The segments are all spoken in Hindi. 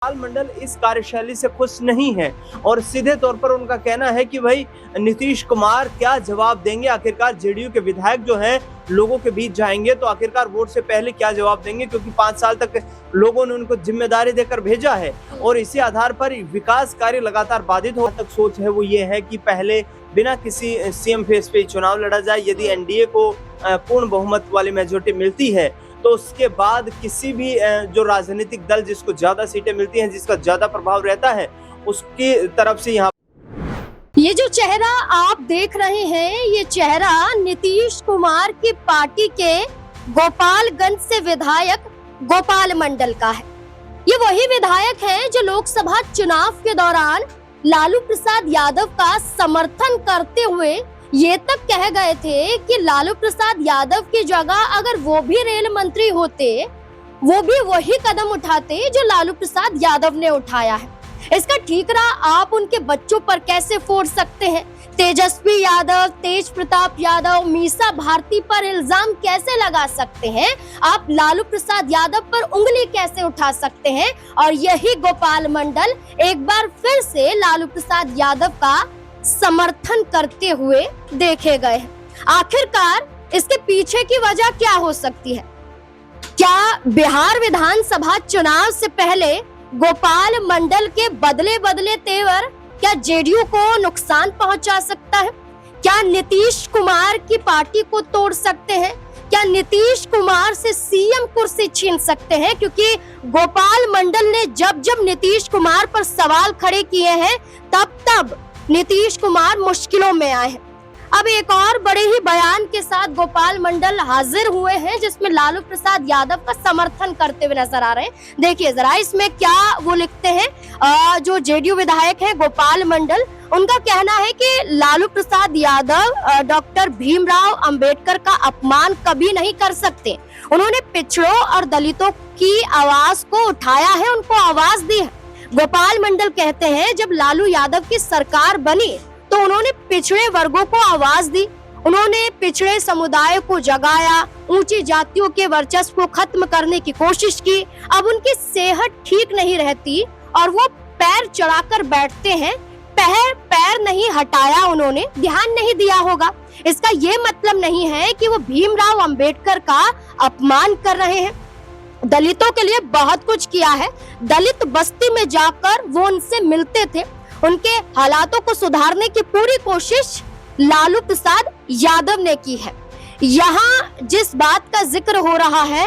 गोपाल मंडल इस कार्यशैली से खुश नहीं है और सीधे तौर पर उनका कहना है कि भाई नीतीश कुमार क्या जवाब देंगे। आखिरकार जेडीयू के विधायक जो हैं लोगों के बीच जाएंगे तो आखिरकार वोट से पहले क्या जवाब देंगे, क्योंकि 5 साल तक लोगों ने उनको जिम्मेदारी देकर भेजा है और इसी आधार पर विकास कार्य लगातार बाधित हो तक सोच है वो ये है कि पहले बिना किसी सीएम फेस पे चुनाव लड़ा जाए। यदि एनडीए को पूर्ण बहुमत वाली मेजोरिटी मिलती है तो उसके बाद किसी भी जो राजनीतिक दल जिसको ज्यादा सीटें मिलती हैं, जिसका ज्यादा प्रभाव रहता है, उसकी तरफ से यहाँ ये जो चेहरा आप देख रहे हैं, ये चेहरा नीतीश कुमार की पार्टी के गोपालगंज से विधायक गोपाल मंडल का है। ये वही विधायक है जो लोकसभा चुनाव के दौरान लालू प्रसाद यादव का समर्थन करते हुए ये तक कह गए थे कि लालू प्रसाद यादव की जगह अगर वो भी रेल मंत्री होते, वो भी वही कदम उठाते जो लालू प्रसाद यादव ने उठाया है। इसका ठीकरा आप उनके बच्चों पर कैसे फोड़ सकते हैं? तेजस्वी यादव, तेज प्रताप यादव, मीसा भारती पर इल्जाम कैसे लगा सकते हैं? आप लालू प्रसाद यादव पर उंगली कैसे उठा सकते हैं? और यही गोपाल मंडल एक बार फिर से लालू प्रसाद यादव का समर्थन करते हुए देखे गए हैं। आखिरकार इसके पीछे की वजह क्या हो सकती है? क्या बिहार विधानसभा चुनाव से पहले गोपाल मंडल के बदले बदले तेवर क्या जेडीयू को नुकसान पहुंचा सकता है? क्या नीतीश कुमार की पार्टी को तोड़ सकते हैं? क्या नीतीश कुमार से सीएम कुर्सी छीन सकते हैं? क्योंकि गोपाल मंडल ने जब जब नीतीश कुमार पर सवाल खड़े किए हैं तब नीतीश कुमार मुश्किलों में आए हैं। अब एक और बड़े ही बयान के साथ गोपाल मंडल हाजिर हुए हैं जिसमें लालू प्रसाद यादव का समर्थन करते हुए नजर आ रहे हैं। देखिए जरा इसमें क्या वो लिखते हैं। जो जेडीयू विधायक है गोपाल मंडल, उनका कहना है कि लालू प्रसाद यादव डॉक्टर भीमराव अंबेडकर का अपमान कभी नहीं कर सकते। उन्होंने पिछड़ों और दलितों की आवाज को उठाया है, उनको आवाज दी है। गोपाल मंडल कहते हैं जब लालू यादव की सरकार बनी तो उन्होंने पिछड़े वर्गों को आवाज दी, उन्होंने पिछड़े समुदाय को जगाया, ऊंची जातियों के वर्चस्व को खत्म करने की कोशिश की। अब उनकी सेहत ठीक नहीं रहती और वो पैर चढ़ाकर बैठते हैं। पैर नहीं हटाया, उन्होंने ध्यान नहीं दिया होगा। इसका ये मतलब नहीं है कि वो भीमराव अंबेडकर का अपमान कर रहे हैं। दलितों के लिए बहुत कुछ किया है। दलित बस्ती में जाकर वो उनसे मिलते थे, उनके हालातों को सुधारने की पूरी कोशिश लालू प्रसाद यादव ने की है। यहाँ जिस बात का जिक्र हो रहा है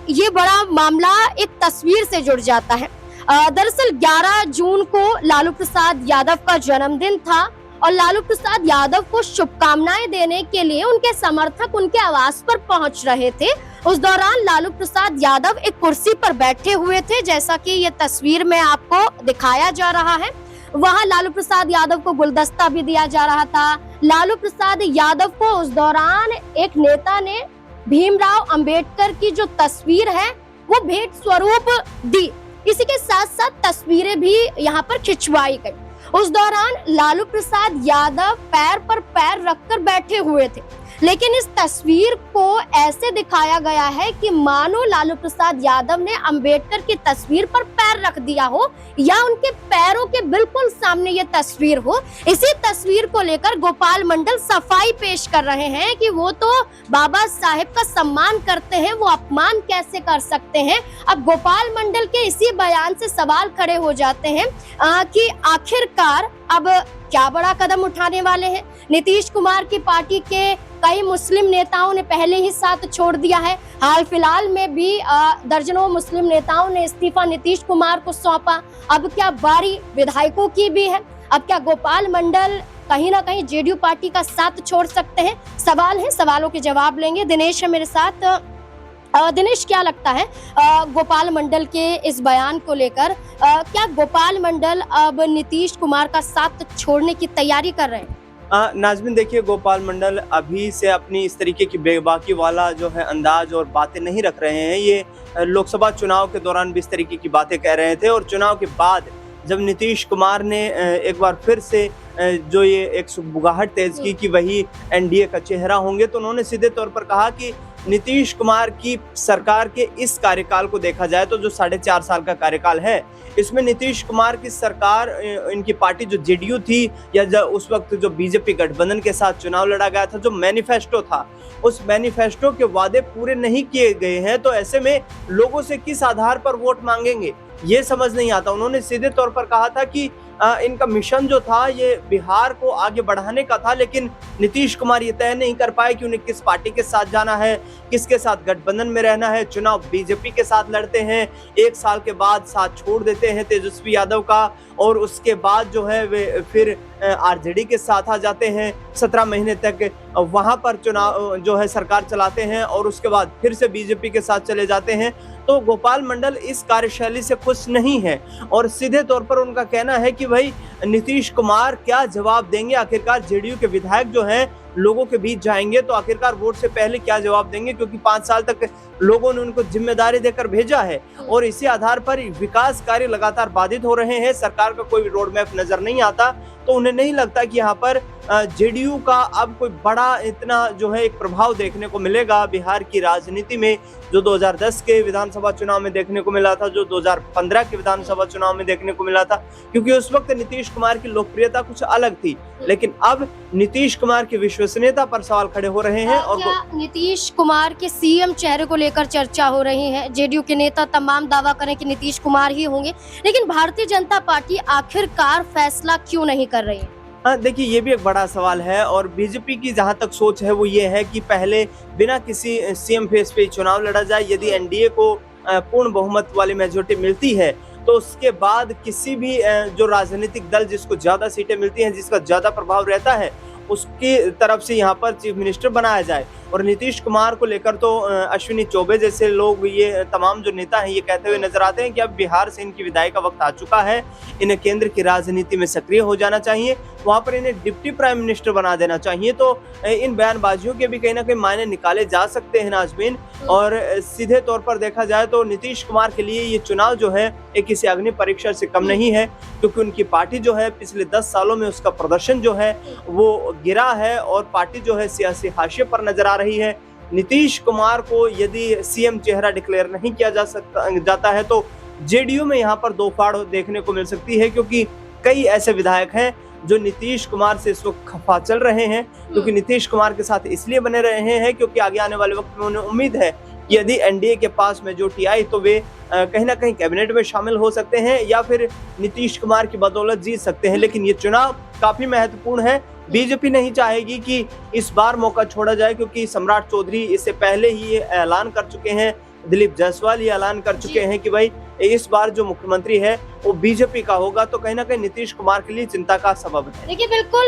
ये बड़ा मामला एक तस्वीर से जुड़ जाता है। दरअसल 11 जून को लालू प्रसाद यादव का जन्मदिन था और लालू प्रसाद यादव को शुभकामनाएं देने के लिए उनके समर्थक उनके आवास पर पहुंच रहे थे। उस दौरान लालू प्रसाद यादव एक कुर्सी पर बैठे हुए थे, जैसा कि ये तस्वीर में आपको दिखाया जा रहा है। वहां लालू प्रसाद यादव को गुलदस्ता भी दिया जा रहा था। लालू प्रसाद यादव को उस दौरान एक नेता ने भीमराव अंबेडकर की जो तस्वीर है वो भेंट स्वरूप दी। इसी के साथ साथ तस्वीरें भी यहाँ पर खिंचवाई गई। उस दौरान लालू प्रसाद यादव पैर पर पैर रखकर बैठे हुए थे, लेकिन इस तस्वीर को ऐसे दिखाया गया है कि मानो लालू प्रसाद यादव ने अंबेडकर की तस्वीर पर पैर रख दिया हो या उनके पैरों के बिल्कुल सामने ये तस्वीर हो। इसी तस्वीर को लेकर गोपाल मंडल सफाई पेश कर रहे हैं कि वो तो बाबा साहेब का सम्मान करते हैं, वो अपमान कैसे कर सकते हैं। अब गोपाल मंडल के इसी बयान से सवाल खड़े हो जाते हैं कि आखिरकार अब क्या बड़ा कदम उठाने वाले हैं। नीतीश कुमार की पार्टी के कई मुस्लिम नेताओं ने पहले ही साथ छोड़ दिया है। हाल फिलहाल में भी दर्जनों मुस्लिम नेताओं ने इस्तीफा नीतीश कुमार को सौंपा। अब क्या बारी विधायकों की भी है? अब क्या गोपाल मंडल कहीं ना कहीं जेडीयू पार्टी का साथ छोड़ सकते हैं? सवाल है, सवालों के जवाब लेंगे। दिनेश है मेरे साथ। दिनेश, क्या लगता है गोपाल मंडल के इस बयान को लेकर? क्या गोपाल मंडल अब नीतीश कुमार का साथ छोड़ने की तैयारी कर रहे हैं? नाज़मीन देखिए, गोपाल मंडल अभी से अपनी इस तरीके की बेबाकी वाला जो है अंदाज और बातें नहीं रख रहे हैं। ये लोकसभा चुनाव के दौरान भी इस तरीके की बातें कह रहे थे और चुनाव के बाद जब नीतीश कुमार ने एक बार फिर से जो ये एक बुगाहट तेज की कि वही एनडीए का चेहरा होंगे, तो उन्होंने सीधे तौर पर कहा कि नीतीश कुमार की सरकार के इस कार्यकाल को देखा जाए तो जो 4.5 साल का कार्यकाल है, इसमें नीतीश कुमार की सरकार, इनकी पार्टी जो जेडीयू थी या उस वक्त जो बीजेपी गठबंधन के साथ चुनाव लड़ा गया था, जो मैनिफेस्टो था, उस मैनिफेस्टो के वादे पूरे नहीं किए गए हैं। तो ऐसे में लोगों से किस आधार पर वोट मांगेंगे, ये समझ नहीं आता। उन्होंने सीधे तौर पर कहा था कि इनका मिशन जो था ये बिहार को आगे बढ़ाने का था, लेकिन नीतीश कुमार ये तय नहीं कर पाए कि उन्हें किस पार्टी के साथ जाना है, किसके साथ गठबंधन में रहना है। चुनाव बीजेपी के साथ लड़ते हैं, 1 साल के बाद साथ छोड़ देते हैं तेजस्वी यादव का, और उसके बाद जो है वे फिर आरजेडी के साथ आ जाते हैं। 17 महीने तक वहां पर चुनाव जो है सरकार चलाते हैं और उसके बाद फिर से बीजेपी के साथ चले जाते हैं। तो गोपाल मंडल इस कार्यशैली से खुश नहीं है और सीधे तौर पर उनका कहना है कि भाई नीतीश कुमार क्या जवाब देंगे, आखिरकार जेडीयू के विधायक जो हैं लोगों के बीच जाएंगे तो आखिरकार वोट से पहले क्या जवाब देंगे, क्योंकि 5 साल तक लोगों ने उनको जिम्मेदारी देकर भेजा है और इसी आधार पर विकास कार्य लगातार बाधित हो रहे हैं। सरकार का कोई रोड मैप नजर नहीं आता, तो उन्हें नहीं लगता कि यहाँ पर जेडीयू का अब कोई बड़ा इतना जो है एक प्रभाव देखने को मिलेगा बिहार की राजनीति में, जो 2010 के विधानसभा चुनाव में देखने को मिला था, जो 2015 के विधानसभा चुनाव में देखने को मिला था, क्योंकि उस वक्त नीतीश कुमार की लोकप्रियता कुछ अलग थी। लेकिन अब नीतीश कुमार की विश्वसनीयता पर सवाल खड़े हो रहे हैं। और नीतीश कुमार के सीएम चेहरे को लेकर चर्चा हो रही है, जेडीयू के नेता तमाम दावा करें कि नीतीश कुमार ही होंगे, लेकिन भारतीय जनता पार्टी आखिरकार फैसला क्यों नहीं कर रही है? हाँ, देखिए ये भी एक बड़ा सवाल है और बीजेपी की जहां तक सोच है वो ये है कि पहले बिना किसी सीएम फेस पे चुनाव लड़ा जाए। यदि एनडीए को पूर्ण बहुमत वाली मेजोरिटी मिलती है तो उसके बाद किसी भी जो राजनीतिक दल जिसको ज्यादा सीटें मिलती हैं, जिसका ज्यादा प्रभाव रहता है, उसकी तरफ से यहाँ पर चीफ मिनिस्टर बनाया जाए। और नीतीश कुमार को लेकर तो अश्विनी चौबे जैसे लोग, ये तमाम जो नेता हैं, ये कहते हुए नजर आते हैं कि अब बिहार से इनकी विदाई का वक्त आ चुका है, इन्हें केंद्र की राजनीति में सक्रिय हो जाना चाहिए, वहां पर इन्हें डिप्टी प्राइम मिनिस्टर बना देना चाहिए। तो इन बयानबाजियों के भी कहीं ना कहीं मायने निकाले जा सकते हैं नाज़मीन। और सीधे तौर पर देखा जाए तो नीतीश कुमार के लिए ये चुनाव जो है एक किसी अग्नि परीक्षा से कम नहीं है, क्योंकि उनकी पार्टी जो है पिछले 10 सालों में उसका प्रदर्शन जो है वो गिरा है और पार्टी जो है सियासी हाशिए पर नजर आ रही है। नीतीश कुमार को यदि सीएम चेहरा डिक्लेयर नहीं किया जाता है तो जेडीयू में यहाँ पर दो फाड़ देखने को मिल सकती है, क्योंकि कई ऐसे विधायक हैं जो नीतीश कुमार से इस वक्त खफा चल रहे हैं, क्योंकि नीतीश कुमार के साथ इसलिए बने रहे हैं क्योंकि आगे आने वाले वक्त में उन्हें उम्मीद है कि यदि एनडीए के पास मेजोरिटी आई तो वे कहीं ना कहीं कैबिनेट में शामिल हो सकते हैं या फिर नीतीश कुमार की बदौलत जीत सकते हैं। लेकिन ये चुनाव काफी महत्वपूर्ण है। बीजेपी नहीं चाहेगी कि इस बार मौका छोड़ा जाए, क्योंकि सम्राट चौधरी इससे पहले ही ऐलान कर चुके हैं, दिलीप जायसवाल ये ऐलान कर चुके हैं कि भाई इस बार जो मुख्यमंत्री है वो बीजेपी का होगा, तो कहीं ना कहीं नीतीश कुमार के लिए चिंता का सबब है। देखिए बिल्कुल,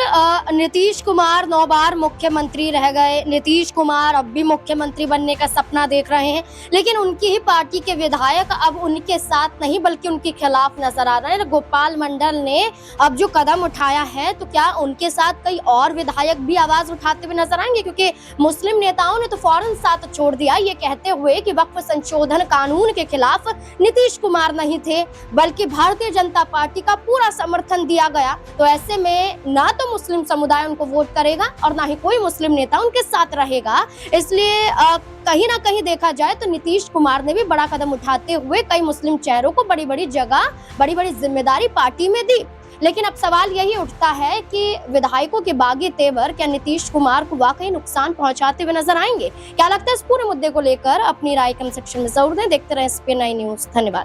नीतीश कुमार 9 बार मुख्यमंत्री रह गए, नीतीश कुमार अब भी मुख्यमंत्री बनने का सपना देख रहे हैं, लेकिन उनकी ही पार्टी के विधायक अब उनके साथ नहीं बल्कि उनके खिलाफ नजर आ रहे हैं। गोपाल मंडल ने अब जो कदम उठाया है तो क्या उनके साथ कई और विधायक भी आवाज उठाते हुए नजर आएंगे? क्योंकि मुस्लिम नेताओं ने तो फौरन साथ छोड़ दिया, ये कहते हुए कि वक्फ संशोधन कानून के खिलाफ नीतीश कुमार नहीं थे बल्कि भारतीय जनता पार्टी का पूरा समर्थन दिया गया। तो ऐसे में ना तो मुस्लिम समुदाय उनको वोट करेगा और ना ही कोई मुस्लिम नेता उनके साथ रहेगा। इसलिए कहीं ना कहीं देखा जाए तो नीतीश कुमार ने भी बड़ा कदम उठाते हुए कई मुस्लिम चेहरों को बड़ी बड़ी जगह, बड़ी बड़ी जिम्मेदारी पार्टी में दी। लेकिन अब सवाल यही उठता है कि विधायकों के बागी तेवर क्या नीतीश कुमार को वाकई नुकसान पहुंचाते हुए नजर आएंगे? क्या लगता है इस पूरे मुद्दे को लेकर? अपनी राय कमेंट सेक्शन में जरूर दें। देखते रहें SP9 न्यूज़। धन्यवाद।